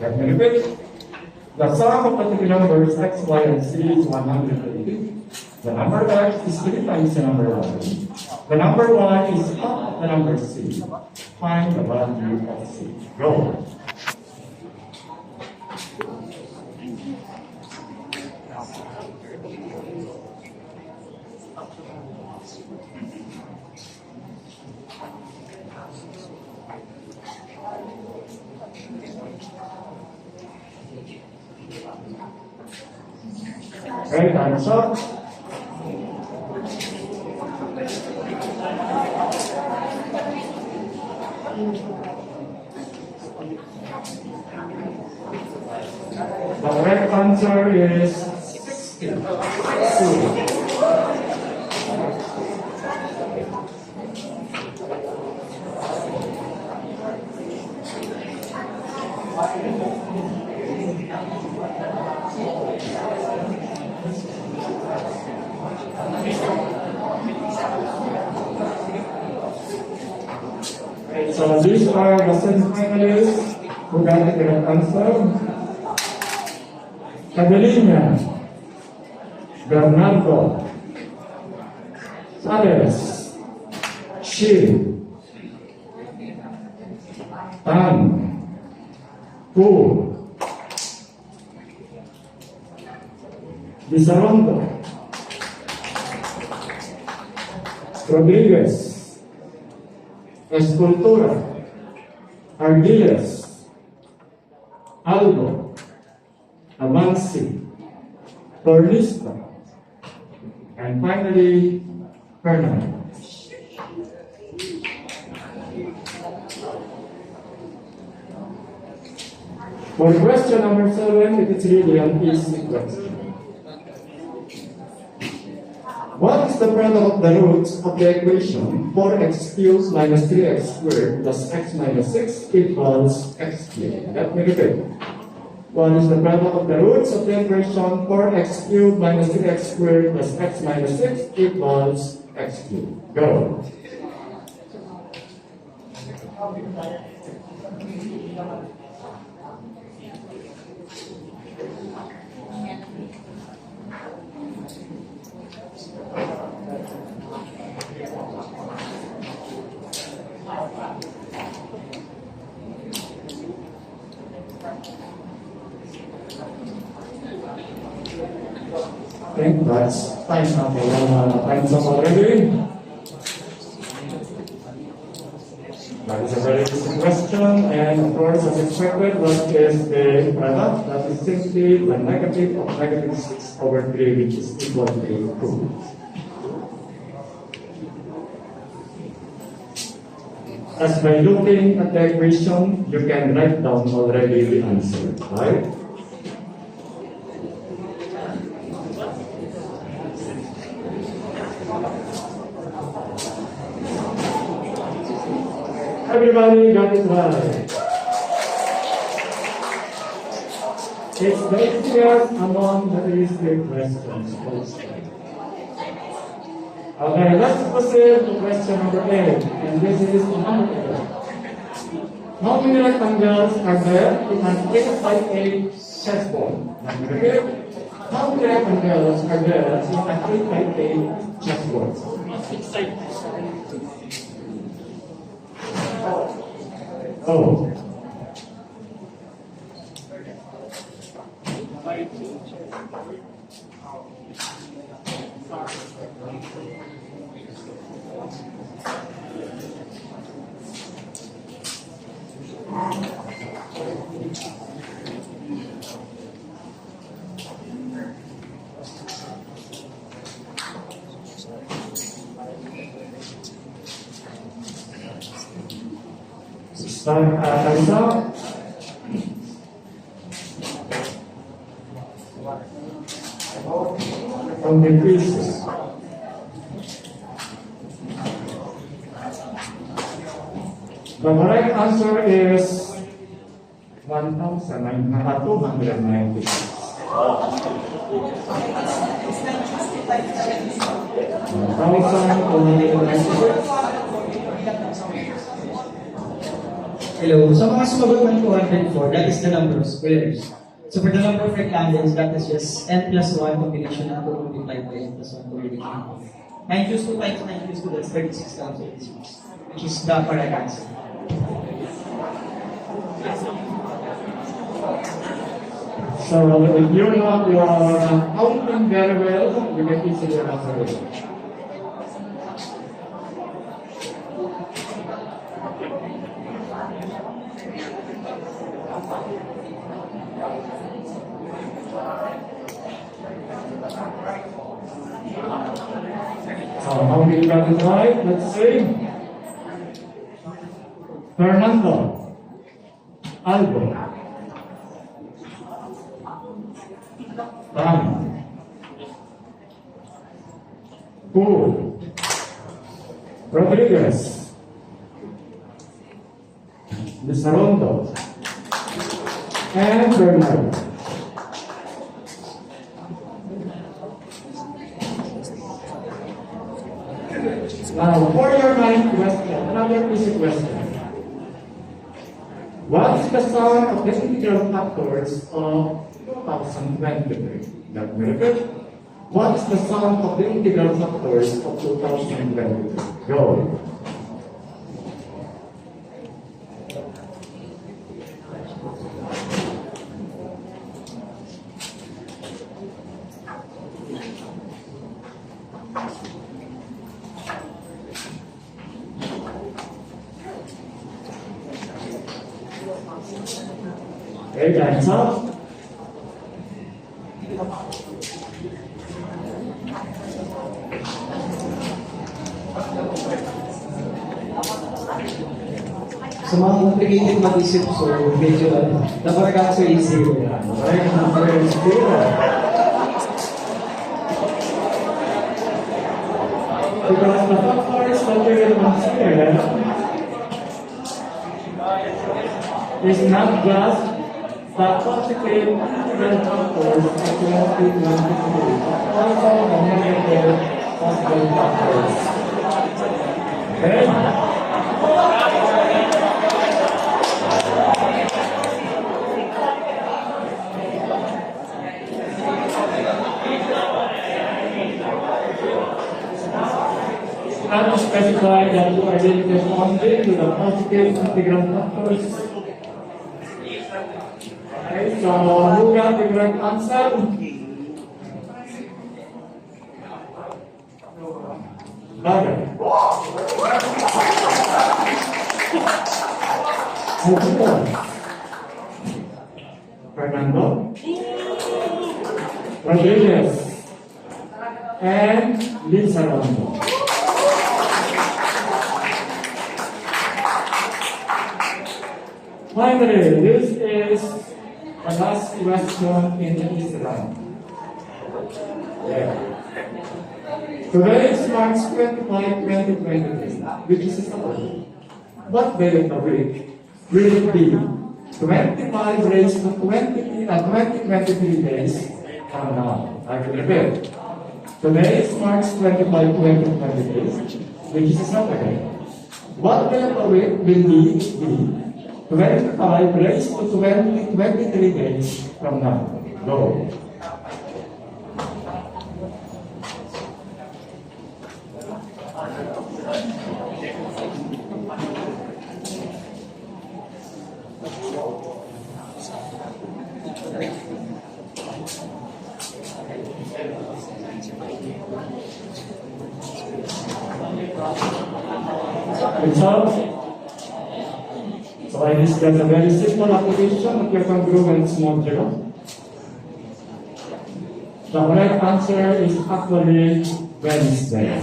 Let me repeat. The sum of the three numbers x, y, and z is 180. The number x is 3 times the number y. The number y is half of the number c. Find the value of c. Go. Right answer. The correct answer is 62. So these are the semi-finalists who got the correct answer. Catalina, Bernardo, Sales, Shi, Tan, Pu, Disarondo, Rodriguez, Escultura, Ardiles, Aldo, Avanci, Torlista, and finally, Fernando. For question number 7, it is really an easy question. What is the product of the roots of the equation 4x cubed minus 3x squared plus x minus 6 equals x cubed? Let me repeat. What is the product of the roots of the equation 4x cubed minus 3x squared plus x minus 6 equals x cubed? Go. Okay, that's time's up. Time's up already. That is a very easy question, and of course, as expected, what is the product? That is simply the negative of negative 6 over 3, which is equal to 2. As by looking at the equation, you can write down already the answer, right? Everybody got it right. It's the easiest among the easy questions. Okay, let's proceed to question number 8. And this is number 8. How many rectangles are there in an 8x8 chessboard? Number 8. How many rectangles are there in an 8x8 chessboard? Oh. Answer. From the pieces. The correct answer is 1,296. 1,296. Hello. So mga sumagot ng 204, that is the number of squares. So for the number of rectangles, that is just n plus 1 combination ng 2 multiplied by n plus 1 combination of 9 choose 2 times 9 choose 2, that's 36,086, which is the correct answer. So if you're not counting very well, you can easily answer it. So how many got it right? Let's see. Fernando, Albo, Ram, Paul, Rodriguez, Lisarondo, and Bernard. Now, for your ninth question, another easy question. What is the sum of the integral factors of 2023? Let me repeat. What is the sum of the integral factors of 2023? Go. Okay, time's up. So mga complicated mag-isip, so medyo the correct answer is 0. Correct answer is 0. Because the factors that we will consider is not just the positive integral factors of 2023, but also the negative possible factors. Okay? Not to specify that you are limited only to the positive integral factors. Okay, so who got the correct answer? Bagay. Fernando, Rodriguez, and Lisa Rondo. Finally, this is the last question in this round. Yeah. Today is March 25, 2023, which is Saturday. What day of the week will it be? 25 raised to 23 days from now. I will repeat. Today is March 25, 2023, which is Saturday. What day of the week will be 25 raised to 23 days from now. Go. It's up. So I discussed a very simple application of your congruence module. The correct answer is actually Wednesday.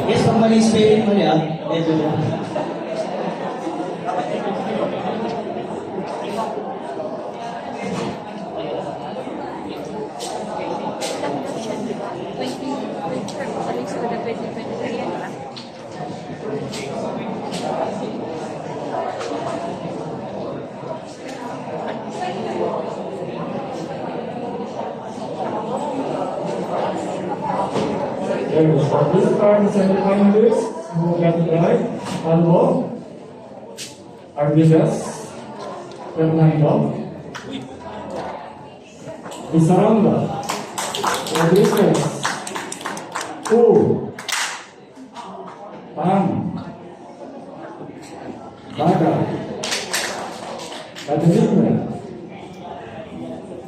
Yes, pag mali spelling mo niya, medyo na. There is for this part, the semifinalists who got it right. Albo, Arvidas, Fernando, Isaranga, Rodriguez, Fu, Pam, Baga, Katerina,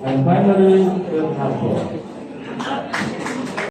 and finally, Fernando.